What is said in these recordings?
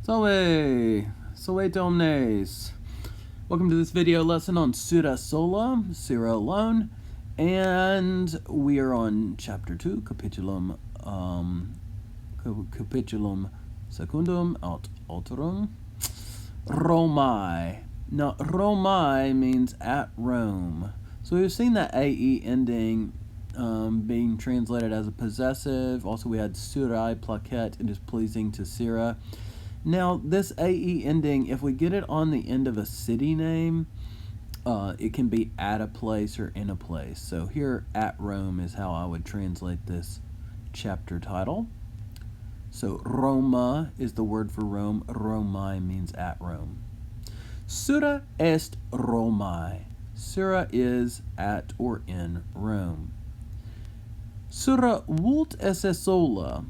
Salve omnes. Welcome to this video lesson on Syra Sola, Syra alone, and we are on chapter 2, capitulum secundum aut alterum, Romae. Now, Romae means at Rome. So we've seen that AE ending being translated as a possessive. Also, we had Syrae plaquet, it is pleasing to Syra. Now, this AE ending, if we get it on the end of a city name, it can be at a place or in a place. So here, at Rome is how I would translate this chapter title. So Roma is the word for Rome. Romae means at Rome. Syra est Romae. Syra is at or in Rome. Syra vult esse sola.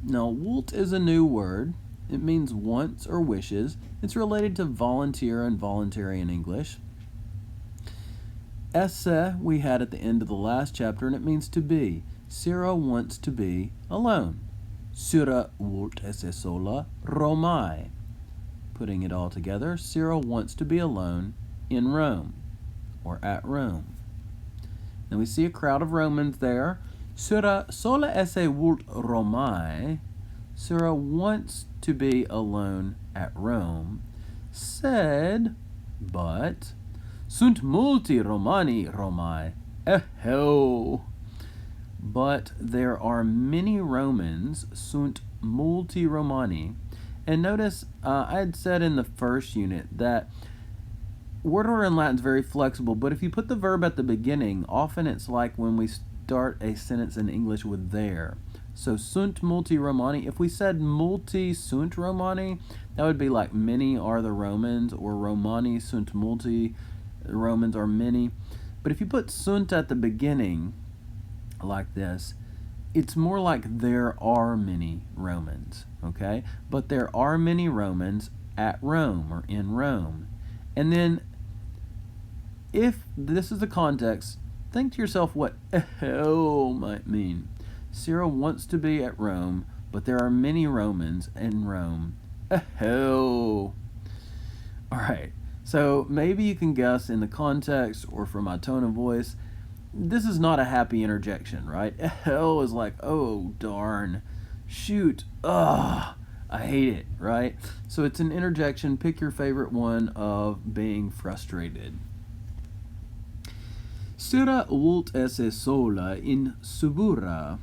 Now, vult is a new word. It means wants or wishes. It's related to volunteer and voluntary in English. Esse we had at the end of the last chapter, and it means to be. Syra wants to be alone. Syra vult esse sola Romae. Putting it all together, Syra wants to be alone in Rome, or at Rome. Now we see a crowd of Romans there. Syra sola esse vult Romae. Syra wants to be alone at Rome, said, but sunt multi Romani Romae, eheu. But there are many Romans, sunt multi Romani. And notice I had said in the first unit that word order in Latin is very flexible, but if you put the verb at the beginning, often it's like when we start a sentence in English with there. So, sunt multi Romani. If we said multi sunt Romani, that would be like many are the Romans, or Romani sunt multi, Romans are many. But if you put sunt at the beginning, like this, it's more like there are many Romans, okay? But there are many Romans at Rome, or in Rome. And then, if this is the context, think to yourself what hell might mean. Syra wants to be at Rome, but there are many Romans in Rome. Hell. All right, so maybe you can guess in the context or from my tone of voice, this is not a happy interjection, right? Hell is like, oh, darn, shoot, ugh, I hate it, right? So it's an interjection. Pick your favorite one of being frustrated. Syra vult esse sola in Subura.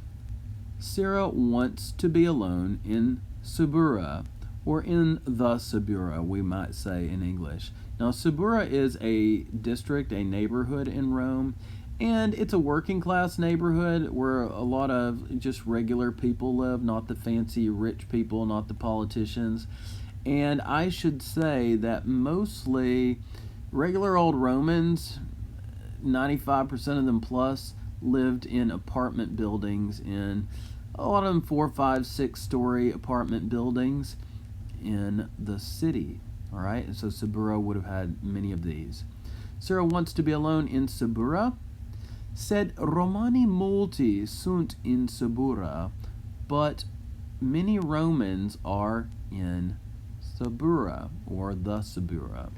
Syra wants to be alone in Subura, or in the Subura, we might say in English. Now, Subura is a district, a neighborhood in Rome, and it's a working class neighborhood where a lot of just regular people live, not the fancy rich people, not the politicians. And I should say that mostly regular old Romans, 95% of them plus, lived in apartment buildings, in a lot of them 4, 5, 6 story apartment buildings in the city. All right, and so Subura would have had many of these. Syra wants to be alone in Subura. Sed Romani multi sunt in Subura, but many Romans are in Subura, or the Subura.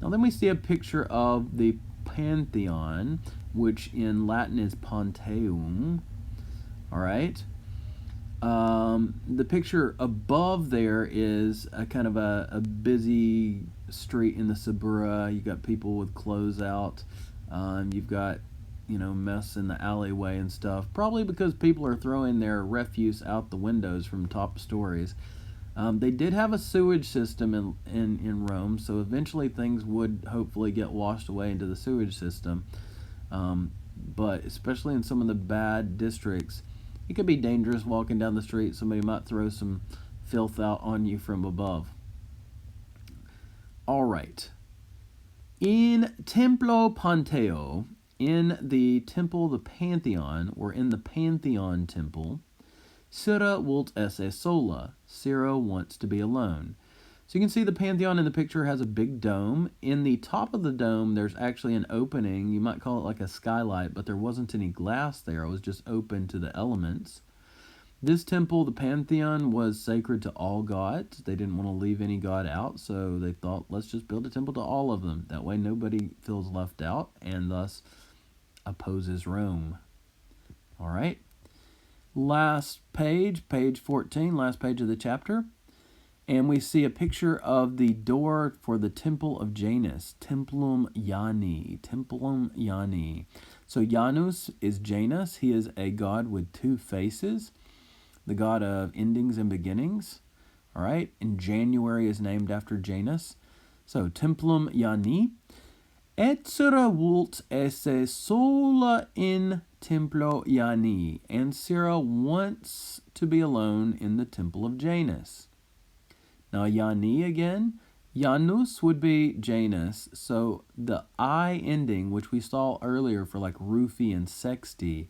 Now then we see a picture of the Pantheon, which in Latin is Pantheum. All right. The picture above there is a kind of a busy street in the Subura. You got people with clothes out. You've got, mess in the alleyway and stuff. Probably because people are throwing their refuse out the windows from top stories. They did have a sewage system in Rome, so eventually things would hopefully get washed away into the sewage system. But especially in some of the bad districts, it could be dangerous walking down the street. Somebody might throw some filth out on you from above. All right. In Templo Panteo, in the temple, the Pantheon, or in the Pantheon temple, Syra vult esse sola. Syra wants to be alone. So you can see the Pantheon in the picture has a big dome. In the top of the dome, there's actually an opening. You might call it like a skylight, but there wasn't any glass there. It was just open to the elements. This temple, the Pantheon, was sacred to all gods. They didn't want to leave any god out, so they thought, let's just build a temple to all of them. That way nobody feels left out and thus opposes Rome. All right. Last page, page 14, last page of the chapter. And we see a picture of the door for the Temple of Janus, Templum Jani, Templum Jani. So Janus is Janus. He is a god with two faces, the god of endings and beginnings. All right, and January is named after Janus. So Templum Jani. Et Syra vult esse sola in templo Jani. And Syra wants to be alone in the temple of Janus. Now Jani again, Janus would be Janus, so the I ending, which we saw earlier for like Rufi and Sexti,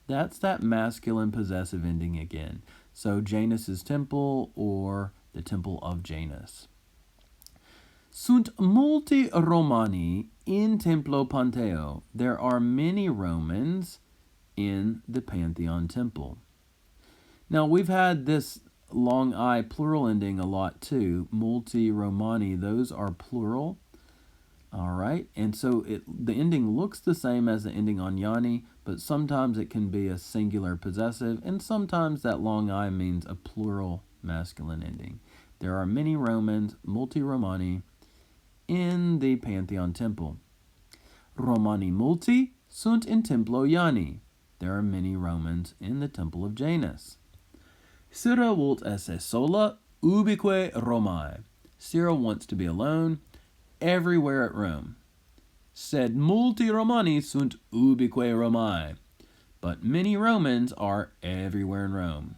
that's that masculine possessive ending again. So Janus's temple or the temple of Janus. Sunt multi Romani in templo Panteo. There are many Romans in the Pantheon temple. Now we've had this long I plural ending a lot too. Multi Romani, those are plural. All right, and so the ending looks the same as the ending on Jani, but sometimes it can be a singular possessive, and sometimes that long I means a plural masculine ending. There are many Romans, multi Romani, in the Pantheon temple. Romani multi sunt in templo Jani. There are many Romans in the temple of Janus. Syra vult esse sola ubique Romae. Syra wants to be alone everywhere at Rome. Sed multi Romani sunt ubique Romae. But many Romans are everywhere in Rome.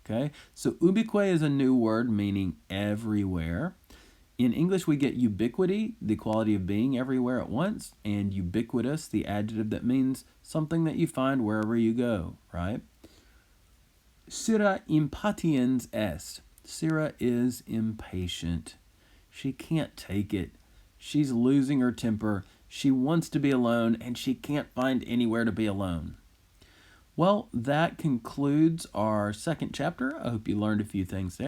Okay, so ubique is a new word meaning everywhere. In English, we get ubiquity, the quality of being everywhere at once, and ubiquitous, the adjective that means something that you find wherever you go, right? Syra impatiens est. Syra is impatient. She can't take it. She's losing her temper. She wants to be alone, and she can't find anywhere to be alone. Well, that concludes our second chapter. I hope you learned a few things there.